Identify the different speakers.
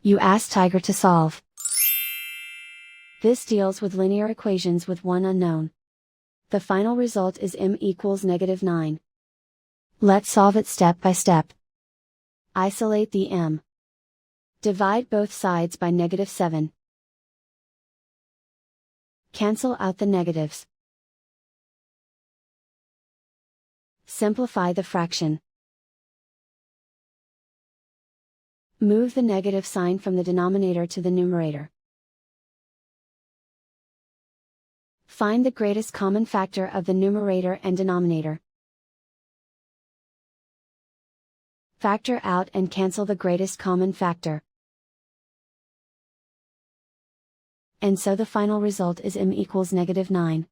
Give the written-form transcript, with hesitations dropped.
Speaker 1: You ask Tiger to solve. This deals with linear equations with one unknown. The final result is m equals -9. Let's solve it step by step. Isolate the m. Divide both sides by -7. Cancel out the negatives. Simplify the fraction. Move the negative sign from the denominator to the numerator. Find the greatest common factor of the numerator and denominator. Factor out and cancel the greatest common factor. And so the final result is m equals -9.